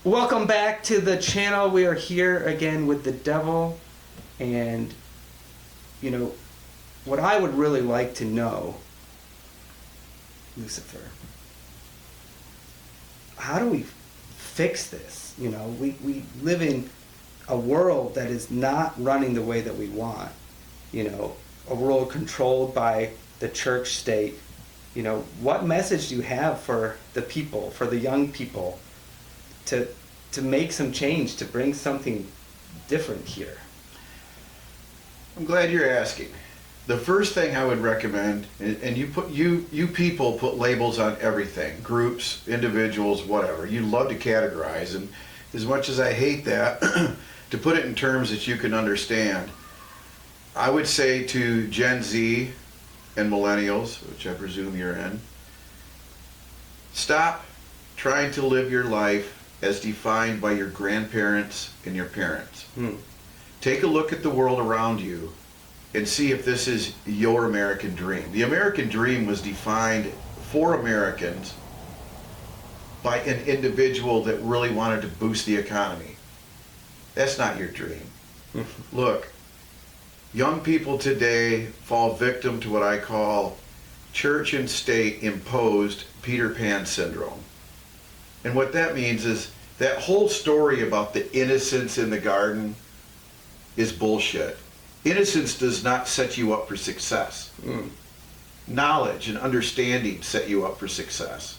Welcome back to the channel. We are here again with the devil, and you know what I would really like to know, Lucifer, how do we fix this? You know, we live in a world that is not running the way that we want. You know, a world controlled by the church state. You know, what message do you have for the people, for the young people, to make some change, to bring something different here? I'm glad you're asking. The first thing I would recommend, and you people put labels on everything, groups, individuals, whatever. You love to categorize, and as much as I hate that, to put it in terms that you can understand, I would say to Gen Z and millennials, which I presume you're in, stop trying to live your life as defined by your grandparents and your parents. Take a look at the world around you and see if this is your American dream. The American dream was defined for Americans by an individual that really wanted to boost the economy. That's not your dream. Look, young people today fall victim to what I call church and state imposed Peter Pan syndrome. And what that means is that whole story about the innocence in the garden is bullshit. Innocence does not set you up for success. Knowledge and understanding set you up for success.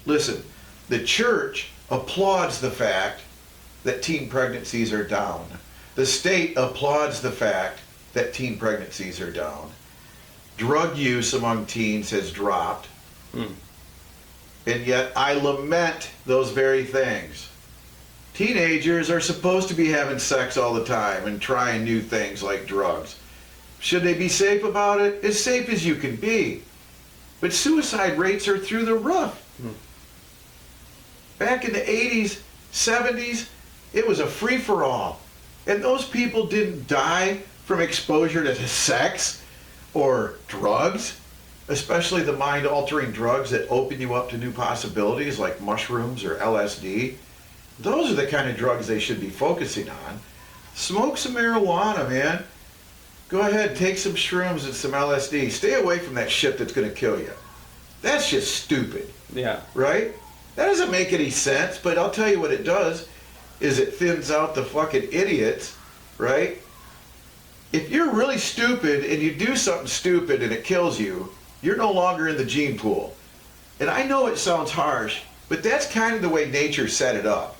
Listen, the church applauds the fact that teen pregnancies are down. The state applauds the fact that teen pregnancies are down. Drug use among teens has dropped. And yet I lament those very things. Teenagers are supposed to be having sex all the time and trying new things like drugs. Should they be safe about it? As safe as you can be. But suicide rates are through the roof. Back in the 80s, 70s, it was a free-for-all. And those people didn't die from exposure to sex or drugs, especially the mind-altering drugs that open you up to new possibilities like mushrooms or LSD. Those are the kind of drugs they should be focusing on. Smoke some marijuana, man. Go ahead, take some shrooms and some LSD. Stay away from that shit that's going to kill you. That's just stupid. Yeah. Right? That doesn't make any sense, but I'll tell you what it does is it thins out the fucking idiots, right? If you're really stupid and you do something stupid and it kills you, you're no longer in the gene pool. And I know it sounds harsh, but that's kind of the way nature set it up.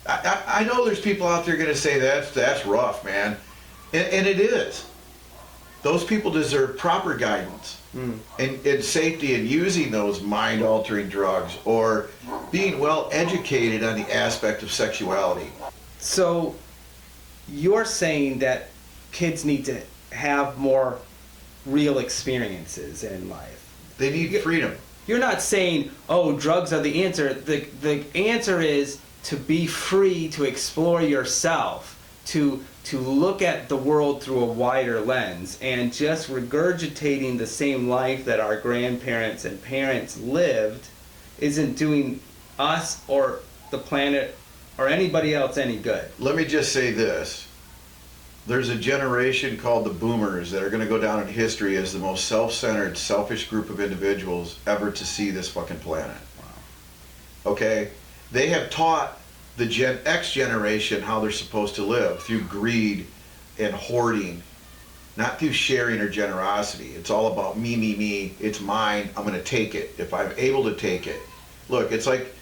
I know there's people out there going to say that's rough, man. And it is. Those people deserve proper guidance and safety in using those mind-altering drugs or being well educated on the aspect of sexuality. So you're saying that kids need to have more real experiences in life. They need freedom. You're not saying, oh, drugs are the answer. The answer is to be free, to explore yourself, to look at the world through a wider lens, and just regurgitating the same life that our grandparents and parents lived isn't doing us or the planet or anybody else any good. Let me just say this. There's a generation called the boomers that are going to go down in history as the most self-centered, selfish group of individuals ever to see this fucking planet. Wow. Okay? They have taught the Gen X generation how they're supposed to live through greed and hoarding, not through sharing or generosity. It's all about me, me, me. It's mine. I'm going to take it if I'm able to take it. Look, it's like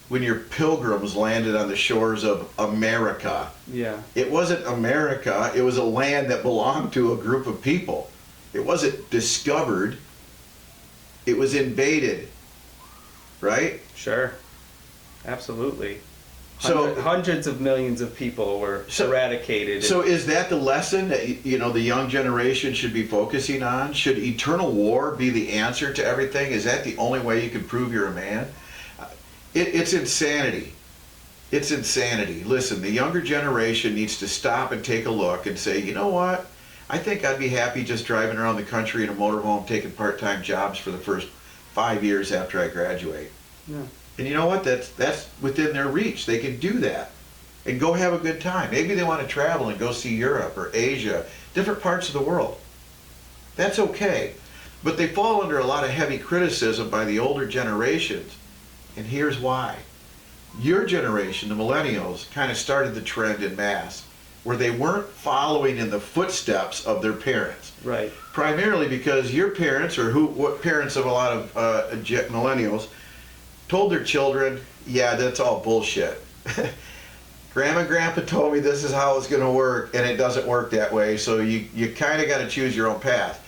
when your pilgrims landed on the shores of America. Yeah. It wasn't America. It was a land that belonged to a group of people. It wasn't discovered. It was invaded. Right? Sure. Absolutely. So Hundreds of millions of people were eradicated. So is that the lesson that the young generation should be focusing on? Should eternal war be the answer to everything? Is that the only way you can prove you're a man? It's insanity. It's insanity. Listen, the younger generation needs to stop and take a look and say, you know what? I think I'd be happy just driving around the country in a motorhome taking part-time jobs for the first 5 years after I graduate. Yeah. And you know what? That's within their reach. They can do that and go have a good time. Maybe they want to travel and go see Europe or Asia, different parts of the world. That's okay. But they fall under a lot of heavy criticism by the older generations. And here's why. Your generation, the millennials, kind of started the trend in mass, where they weren't following in the footsteps of their parents. Right. Primarily because your parents, or what parents of a lot of millennials, told their children, yeah, that's all bullshit. Grandma and Grandpa told me this is how it's going to work, and it doesn't work that way, so you kind of got to choose your own path.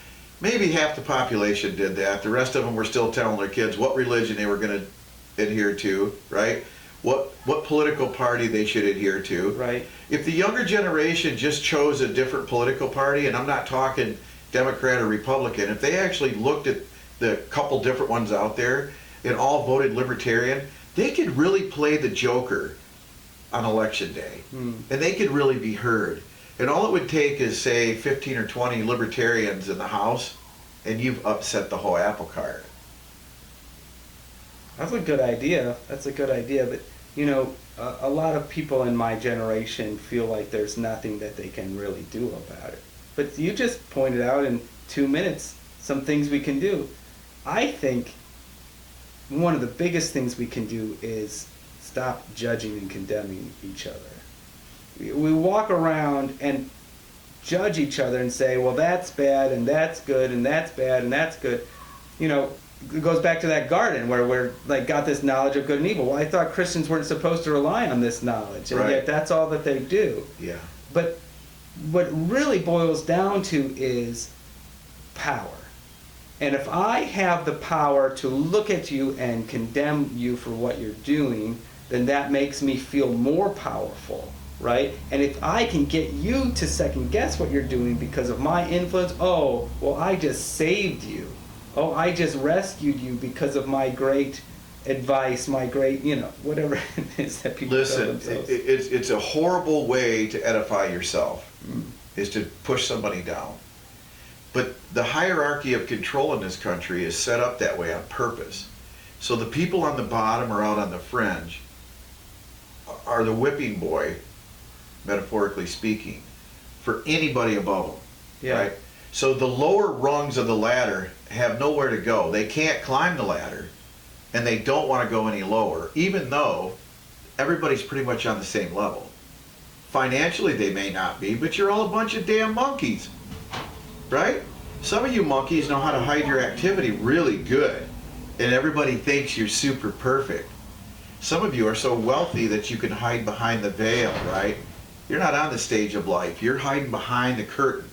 Maybe half the population did that. The rest of them were still telling their kids what religion they were going to adhere to, right? What political party they should adhere to. Right. If the younger generation just chose a different political party, and I'm not talking Democrat or Republican, if they actually looked at the couple different ones out there and all voted Libertarian, they could really play the Joker on election day. And they could really be heard. And all it would take is, say, 15 or 20 Libertarians in the House, and you've upset the whole apple cart. That's a good idea. That's a good idea. But, you know, a lot of people in my generation feel like there's nothing that they can really do about it. But you just pointed out in 2 minutes some things we can do. I think one of the biggest things we can do is stop judging and condemning each other. We walk around and judge each other and say, well, that's bad and that's good and that's bad and that's good. You know, it goes back to that garden where we're like got this knowledge of good and evil. Well, I thought Christians weren't supposed to rely on this knowledge, and yet that's all that they do. Yeah. But what really boils down to is power. And if I have the power to look at you and condemn you for what you're doing, then that makes me feel more powerful, right? And if I can get you to second guess what you're doing because of my influence, oh, well, I just saved you. Oh, I just rescued you because of my great advice, my great, you know, whatever it is that people tell themselves. It's a horrible way to edify yourself, is to push somebody down. But the hierarchy of control in this country is set up that way on purpose. So the people on the bottom or out on the fringe are the whipping boy, metaphorically speaking, for anybody above them. Yeah. Right? So the lower rungs of the ladder have nowhere to go. They can't climb the ladder, and they don't want to go any lower, even though everybody's pretty much on the same level. Financially, they may not be, but you're all a bunch of damn monkeys, right? Some of you monkeys know how to hide your activity really good, and everybody thinks you're super perfect. Some of you are so wealthy that you can hide behind the veil, right? You're not on the stage of life. You're hiding behind the curtain.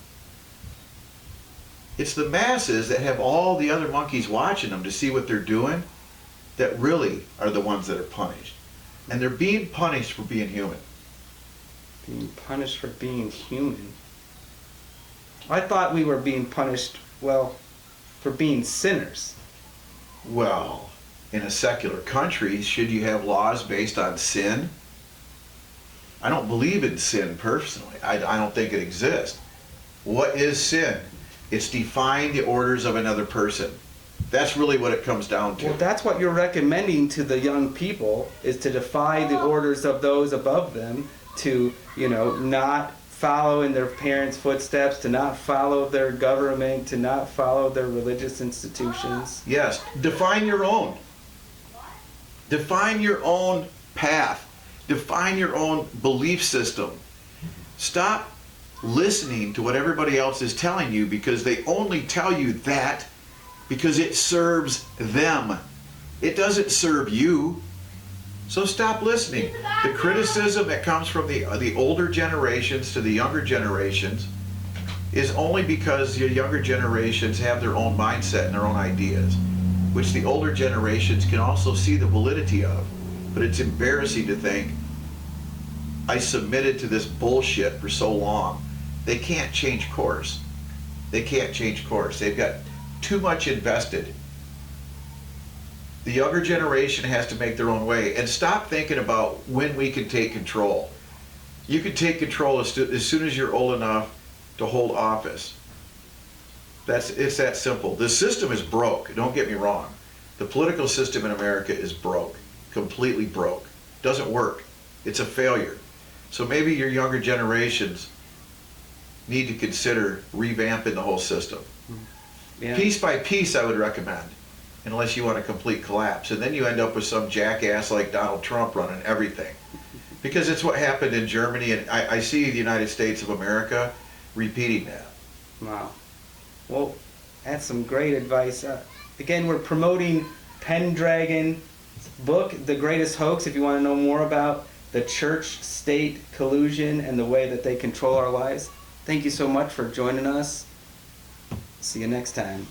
It's the masses that have all the other monkeys watching them to see what they're doing that really are the ones that are punished. And they're being punished for being human. Being punished for being human. I thought we were being punished, well, for being sinners. Well, in a secular country, should you have laws based on sin? I don't believe in sin personally. I don't think it exists. What is sin? It's defying the orders of another person. That's really what it comes down to. Well, that's what you're recommending to the young people, is to defy the orders of those above them, to, you know, not follow in their parents' footsteps, to not follow their government, to not follow their religious institutions. Yes, define your own. Define your own path. Define your own belief system. Stop listening to what everybody else is telling you, because they only tell you that because it serves them. It doesn't serve you. So stop listening. The criticism that comes from the older generations to the younger generations is only because the younger generations have their own mindset and their own ideas, which the older generations can also see the validity of. But it's embarrassing to think, I submitted to this bullshit for so long. They can't change course. They can't change course. They've got too much invested. The younger generation has to make their own way, and stop thinking about when we can take control. You can take control as soon as you're old enough to hold office. It's that simple. The system is broke. Don't get me wrong. The political system in America is broke. completely broke. Doesn't work. It's a failure. So maybe your younger generations need to consider revamping the whole system. Yeah. Piece by piece, I would recommend, unless you want a complete collapse. And then you end up with some jackass like Donald Trump running everything. Because it's what happened in Germany, and I see the United States of America repeating that. Wow. Well, that's some great advice. Again, we're promoting Pendragon's book, The Greatest Hoax, if you want to know more about the church-state collusion and the way that they control our lives. Thank you so much for joining us. See you next time.